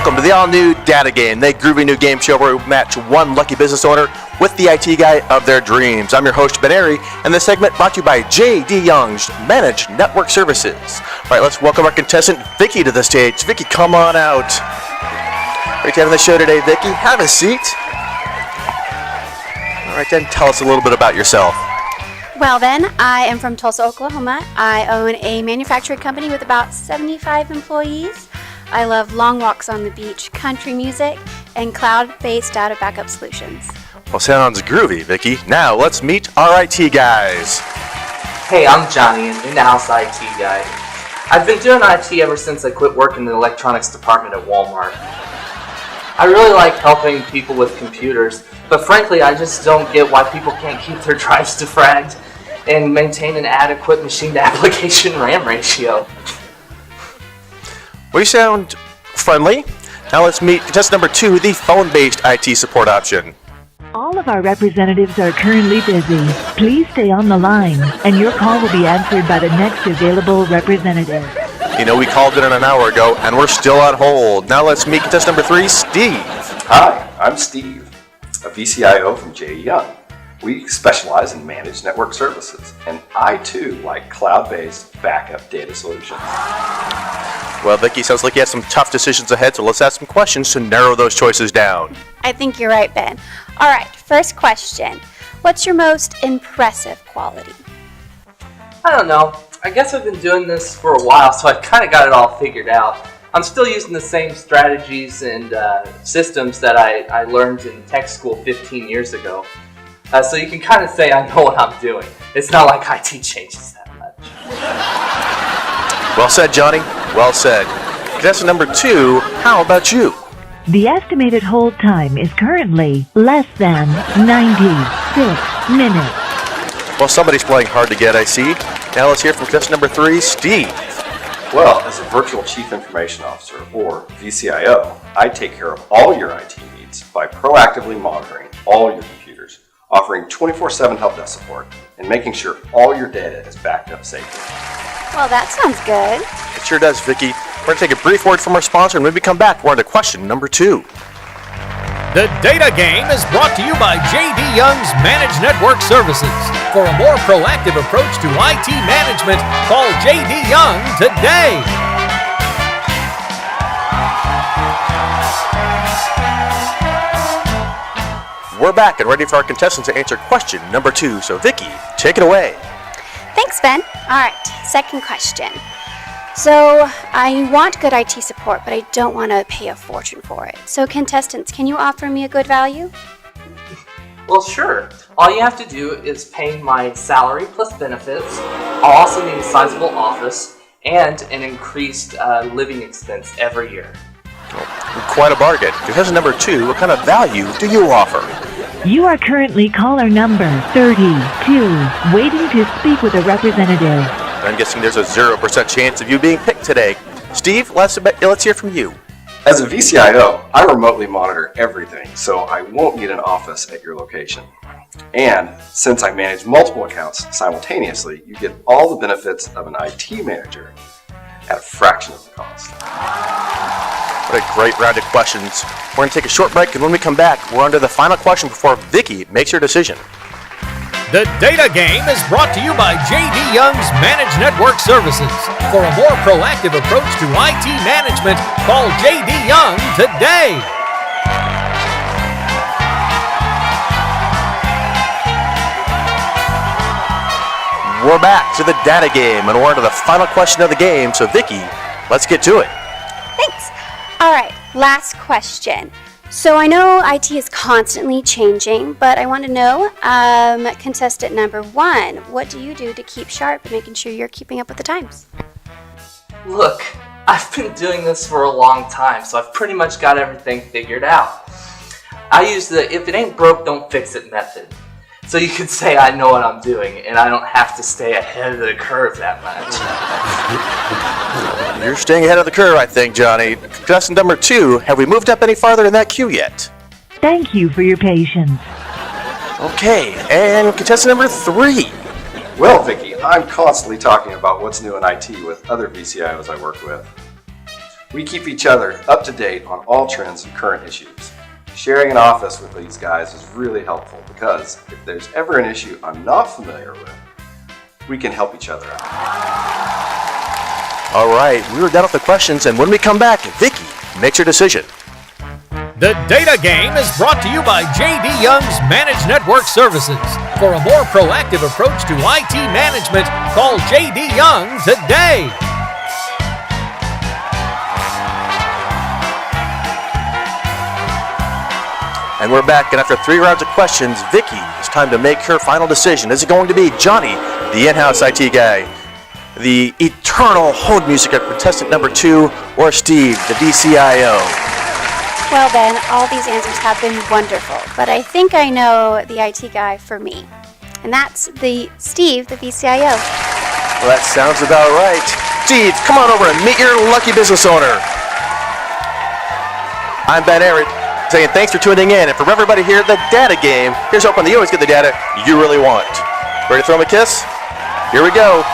welcome to the all-new Data Game, the groovy new game show where we match one lucky business owner with the IT guy of their dreams. I'm your host, Ben Airy, and this segment brought to you by J.D. Young's Managed Network Services. All right, let's welcome our contestant, Vicky, to the stage. Vicky, come on out. Great to have the show today, Vicky. Have a seat. All right, then, tell us a little bit about yourself. Well then, I am from Tulsa, Oklahoma. I own a manufacturing company with about 75 employees. I love long walks on the beach, country music, and cloud-based data backup solutions. Well, sounds groovy, Vicky. Now, let's meet our IT guys. Hey, I'm Johnny, an in-house IT guy. I've been doing IT ever since I quit working in the electronics department at Walmart. I really like helping people with computers, but frankly, I just don't get why people can't keep their drives defragged and maintain an adequate machine-to-application RAM ratio. We sound friendly. Now let's meet contestant number 2, the phone-based IT support option. All of our representatives are currently busy. Please stay on the line, and your call will be answered by the next available representative. You know, we called it an hour ago, and we're still on hold. Now let's meet contestant number 3, Steve. Hi, I'm Steve, a VCIO from J.D. Young. We specialize in managed network services, and I too like cloud-based backup data solutions. Well, Vicky, sounds like you have some tough decisions ahead, so let's ask some questions to narrow those choices down. I think you're right, Ben. All right, first question. What's your most impressive quality? I don't know. I guess I've been doing this for a while, so I've kind of got it all figured out. I'm still using the same strategies and systems that I learned in tech school 15 years ago. So you can kind of say I know what I'm doing. It's not like IT changes that much. Well said, Johnny. Well said. Contestant number 2, how about you? The estimated hold time is currently less than 96 minutes. Well, somebody's playing hard to get, I see. Now let's hear from contestant number 3, Steve. Well, as a Virtual Chief Information Officer, or VCIO, I take care of all your IT needs by proactively monitoring all your computers, offering 24/7 help desk support, and making sure all your data is backed up safely. Well, that sounds good. It sure does, Vicky. We're going to take a brief word from our sponsor, and when we come back, we're on to question number 2. The Data Game is brought to you by J.D. Young's Managed Network Services. For a more proactive approach to IT management, call J.D. Young today. We're back and ready for our contestants to answer question number 2. So, Vicky, take it away. Thanks, Ben. All right, second question. So, I want good IT support, but I don't want to pay a fortune for it. So, contestants, can you offer me a good value? Well, sure. All you have to do is pay my salary plus benefits. I'll also need a sizable office and an increased living expense every year. Quite a bargain. Contestant number 2, what kind of value do you offer? You are currently caller number 32, waiting to speak with a representative. I'm guessing there's a 0% chance of you being picked today. Steve, let's hear from you. As a VCIO, I remotely monitor everything, so I won't need an office at your location. And since I manage multiple accounts simultaneously, you get all the benefits of an IT manager at a fraction of the cost. What a great round of questions. We're going to take a short break, and when we come back, we're on to the final question before Vicky makes her decision. The Data Game is brought to you by J.D. Young's Managed Network Services. For a more proactive approach to IT management, call J.D. Young today. We're back to the Data Game, and we're on to the final question of the game. So, Vicky, let's get to it. Thanks. All right, last question. So I know IT is constantly changing, but I want to know, contestant number 1, what do you do to keep sharp and making sure you're keeping up with the times? Look, I've been doing this for a long time, so I've pretty much got everything figured out. I use the if it ain't broke, don't fix it method. So you could say I know what I'm doing, and I don't have to stay ahead of the curve that much. You're staying ahead of the curve, I think, Johnny. Contestant number 2, have we moved up any farther in that queue yet? Thank you for your patience. Okay, and contestant number 3. Well, Vicky, I'm constantly talking about what's new in IT with other VCIOs I work with. We keep each other up to date on all trends and current issues. Sharing an office with these guys is really helpful because if there's ever an issue I'm not familiar with, we can help each other out. All right, we were done with the questions, and when we come back, Vicky makes her decision. The Data Game is brought to you by J.D. Young's Managed Network Services. For a more proactive approach to IT management, call J.D. Young today. And we're back, and after 3 rounds of questions, Vicky, it's time to make her final decision. Is it going to be Johnny, the in-house IT guy, the eternal hold music of contestant number 2, or Steve, the VCIO? Well, Ben, all these answers have been wonderful, but I think I know the IT guy for me. And that's Steve, the VCIO. Well, that sounds about right. Steve, come on over and meet your lucky business owner. I'm Ben Arrett, saying thanks for tuning in, and for everybody here at the Data Game, here's hoping that you always get the data you really want. Ready to throw him a kiss? Here we go.